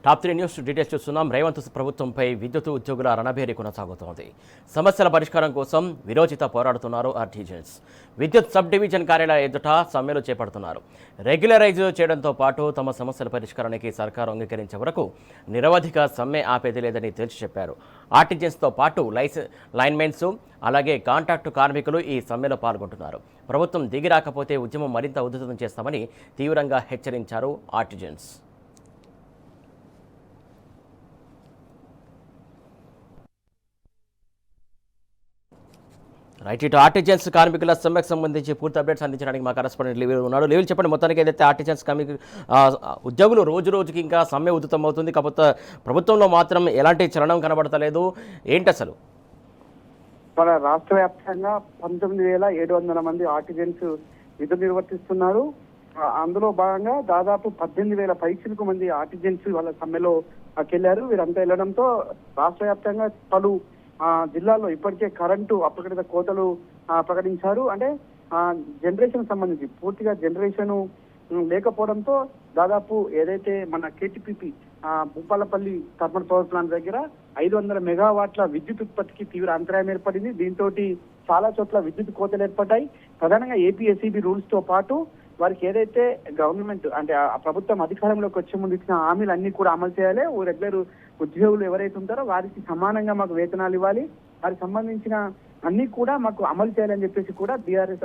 Top 3 news details చూస్తున్నాం. రేవంత్ ప్రభుత్వంపై విద్యుత్ ఉద్యోగుల రణభేరి కొనసాగుతోంది. సమస్యల పరిష్కారం కోసం విరోచిత పోరాడుతున్నారు ఆర్టిజన్స్. విద్యుత్ సబ్ డివిజన్ కార్యాలయ ఎదుట సమ్మెలు చేపడుతున్నారు. రెగ్యులరైజ్ చేయడంతో పాటు తమ సమస్యల పరిష్కారానికి సర్కారు అంగీకరించే వరకు నిరవధిక సమ్మె ఆపేది లేదని తేల్చి చెప్పారు. ఆర్టిజన్స్తో పాటు లైన్మెన్స్ అలాగే కాంట్రాక్టు కార్మికులు ఈ సమ్మెలో పాల్గొంటున్నారు. ప్రభుత్వం దిగి రాకపోతే ఉద్యమం మరింత ఉధృతం చేస్తామని తీవ్రంగా హెచ్చరించారు ఆర్టిజన్స్. రైట్, ఇటు ఆర్టిజన్స్ కార్మికుల సమ్మెకు సంబంధించి పూర్తి అప్డేట్స్ అందించడానికి మా కరెస్పాండెంట్ లీవీల్ ఉన్నాడు. లీవీల్ చెప్పండి, మొత్తానికి ఏదైతే ఆర్టిజన్స్ కార్మికులు ఉద్యోగులు రోజు రోజుకి ఇంకా సమ్మె ఉధృతం అవుతుంది, కాకపోతే ప్రభుత్వంలో మాత్రం ఎలాంటి చలనం కనబడతలేదు, ఏంటి అసలు? మన రాష్ట్ర వ్యాప్తంగా 19,700 మంది ఆర్టిజన్స్ విధులు నిర్వర్తిస్తున్నారు. అందులో భాగంగా దాదాపు 18,000 పైచిలకు మంది ఆర్టిజన్స్ వాళ్ళ సమ్మెలో వెళ్లారు. వీరంతా వెళ్లడంతో రాష్ట్ర వ్యాప్తంగా పలు జిల్లాల్లో ఇప్పటికే కరెంటు అప్రకటిత కోతలు ప్రకటించారు. అంటే జనరేషన్ సంబంధించి పూర్తిగా జనరేషన్ లేకపోవడంతో దాదాపు ఏదైతే మన KTPP Bhupalpally thermal power plant దగ్గర 500 మెగావాట్ల విద్యుత్ ఉత్పత్తికి తీవ్ర అంతరాయం ఏర్పడింది. దీంతో చాలా చోట్ల విద్యుత్ కోతలు ఏర్పడ్డాయి. ప్రధానంగా ఏపీఎస్ఈబీ రూల్స్ తో పాటు వారికి ఏదైతే గవర్నమెంట్ అంటే ప్రభుత్వం అధికారంలోకి వచ్చే ముందు ఇచ్చిన హామీలు అన్ని కూడా అమలు చేయాలి. రెగ్యులర్ ఉద్యోగులు ఎవరైతే ఉంటారో వారికి సమానంగా మాకు వేతనాలు ఇవ్వాలి, వారికి సంబంధించిన అన్ని కూడా మాకు అమలు చేయాలని చెప్పేసి కూడా బీఆర్ఎస్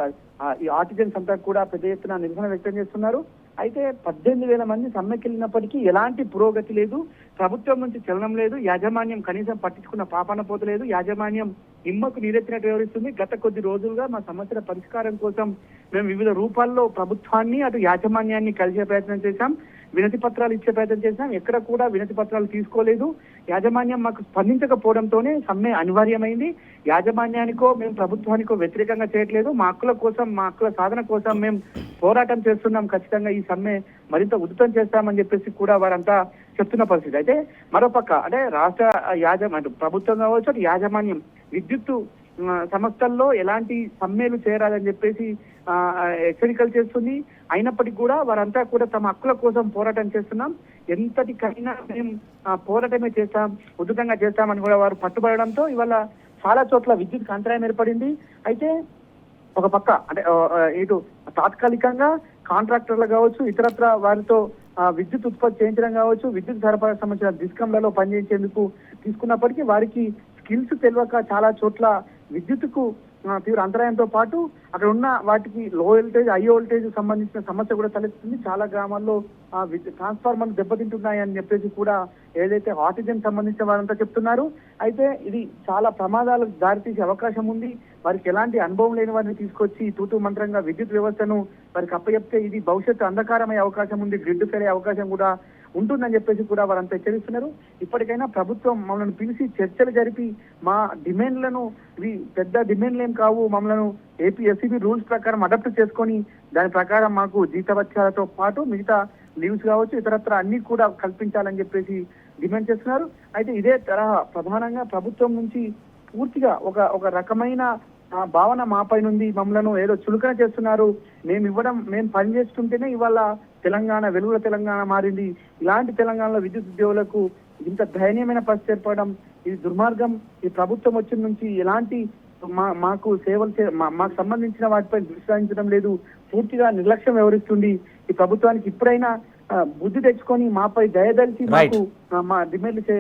ఈ ఆర్టిజన్స్ అంతా కూడా పెద్ద ఎత్తున నిరసన వ్యక్తం చేస్తున్నారు. అయితే 18,000 మంది సమ్మెకెళ్ళినప్పటికీ ఎలాంటి పురోగతి లేదు, ప్రభుత్వం నుంచి చలనం లేదు, యాజమాన్యం కనీసం పట్టించుకున్న పాపాన పోతలేదు. యాజమాన్యం నిమ్మకు నీరెత్తినట్టు వివరిస్తుంది. గత కొద్ది రోజులుగా మా సమస్యల పరిష్కారం కోసం మేము వివిధ రూపాల్లో ప్రభుత్వాన్ని అటు యాజమాన్యాన్ని కలిసే ప్రయత్నం చేశాం, వినతి పత్రాలు ఇచ్చే ప్రయత్నం చేశాం. ఎక్కడ కూడా వినతి పత్రాలు తీసుకోలేదు. యాజమాన్యం మాకు స్పందించకపోవడంతోనే సమ్మె అనివార్యమైంది. యాజమాన్యానికో మేము ప్రభుత్వానికో వ్యతిరేకంగా చేయట్లేదు, మా హక్కుల కోసం మా హక్కుల సాధన కోసం మేము పోరాటం చేస్తున్నాం. ఖచ్చితంగా ఈ సమ్మె మరింత ఉధృతం చేస్తామని చెప్పేసి కూడా వారంతా చెప్తున్న పరిస్థితి. అయితే మరోపక్క అంటే రాష్ట్ర ప్రభుత్వం కావచ్చు అటు యాజమాన్యం విద్యుత్తు సంస్థల్లో ఎలాంటి సమ్మెలు చేరాలని చెప్పేసి హెచ్చరికలు చేస్తుంది. అయినప్పటికీ కూడా వారంతా కూడా తమ హక్కుల కోసం పోరాటం చేస్తున్నాం, ఎంతటికైనా మేము పోరాటమే చేస్తాం, ఉధృతంగా చేస్తామని కూడా వారు పట్టుబడడంతో ఇవాళ చాలా చోట్ల విద్యుత్ అంతరాయం ఏర్పడింది. అయితే ఒక పక్క అంటే ఇటు తాత్కాలికంగా కాంట్రాక్టర్లు కావచ్చు ఇతరత్ర వారితో విద్యుత్ ఉత్పత్తి చేయించడం కావచ్చు, విద్యుత్ సరఫరా సంబంధించిన డిస్కంలలో పనిచేసేందుకు తీసుకున్నప్పటికీ వారికి స్కిల్స్ తెలియక చాలా చోట్ల విద్యుత్తుకు తీవ్ర అంతరాయంతో పాటు అక్కడ ఉన్న వాటికి లో వోల్టేజ్ హై వోల్టేజ్ సంబంధించిన సమస్య కూడా తలెత్తుంది. చాలా గ్రామాల్లో ట్రాన్స్ఫార్మర్లు దెబ్బతింటున్నాయని చెప్పేసి కూడా ఏదైతే ఆర్టిజన్ సంబంధించిన వారంతా చెప్తున్నారు. అయితే ఇది చాలా ప్రమాదాలకు దారితీసే అవకాశం ఉంది. వారికి ఎలాంటి అనుభవం లేని వారిని తీసుకొచ్చి తూతూ మంత్రంగా విద్యుత్ వ్యవస్థను వారికి అప్పచెప్తే ఇది భవిష్యత్తు అంధకారమయ్యే అవకాశం ఉంది, గ్రిడ్ ఫెయిల్ అయ్యే అవకాశం కూడా ఉంటుందని చెప్పేసి కూడా వారంతా హెచ్చరిస్తున్నారు. ఇప్పటికైనా ప్రభుత్వం మమ్మల్ని పిలిచి చర్చలు జరిపి మా డిమాండ్లను ఇవి పెద్ద డిమాండ్లు ఏం కావు, మమ్మల్ని ఏపీఎస్ఈబీ రూల్స్ ప్రకారం అడాప్ట్ చేసుకొని దాని ప్రకారం మాకు జీతభత్యాలతో పాటు మిగతా లీవ్స్ కావచ్చు ఇతరత్ర అన్ని కూడా కల్పించాలని చెప్పేసి డిమాండ్ చేస్తున్నారు. అయితే ఇదే తరహా ప్రధానంగా ప్రభుత్వం నుంచి పూర్తిగా ఒక రకమైన భావన మాపై నుండి మమ్మల్ని ఏదో చులకన చేస్తున్నారు, మేము పనిచేస్తుంటేనే ఇవాళ తెలంగాణ వెలుగుల తెలంగాణ మారింది, ఇలాంటి తెలంగాణలో విద్యుత్ ఉద్యోగులకు ఇంత దయనీయమైన పరిస్థితి ఏర్పడడం ఇది దుర్మార్గం. ఈ ప్రభుత్వం వచ్చిన నుంచి ఎలాంటి మాకు సేవలు మాకు సంబంధించిన వాటిపై దృష్టి సారించడం లేదు, పూర్తిగా నిర్లక్ష్యం వ్యవహరిస్తుంది. ఈ ప్రభుత్వానికి ఇప్పుడైనా బుద్ధి తెచ్చుకొని మాపై దయదలిచి మాకు మా డిమాండ్లు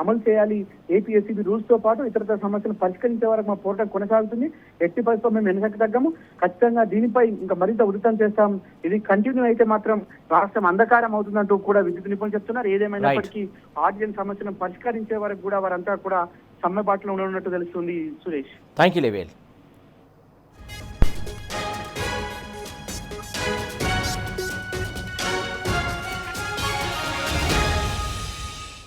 అమలు చేయాలి. ఏపీఎస్ఈబీ రూల్స్ తో పాటు ఇతర సమస్యలు పరిష్కరించే వరకు మా పోరాటం కొనసాగుతుంది. ఎట్టి పరిస్థితుల్లో మేము వెనకకి తగ్గము, ఖచ్చితంగా దీనిపై ఇంకా మరింత ఉధృతం చేస్తాం. ఇది కంటిన్యూ అయితే మాత్రం రాష్ట్రం అంధకారం అవుతుందంటూ కూడా విద్యుత్ నిపుణులు చెప్తున్నారు. ఏదేమైనప్పటికీ ఆర్డినెన్స్ సమస్యను పరిష్కరించే వరకు కూడా వారంతా కూడా సమ్మె బాటలో ఉన్నట్టు తెలుస్తుంది. Suresh, thank you లేవేల్.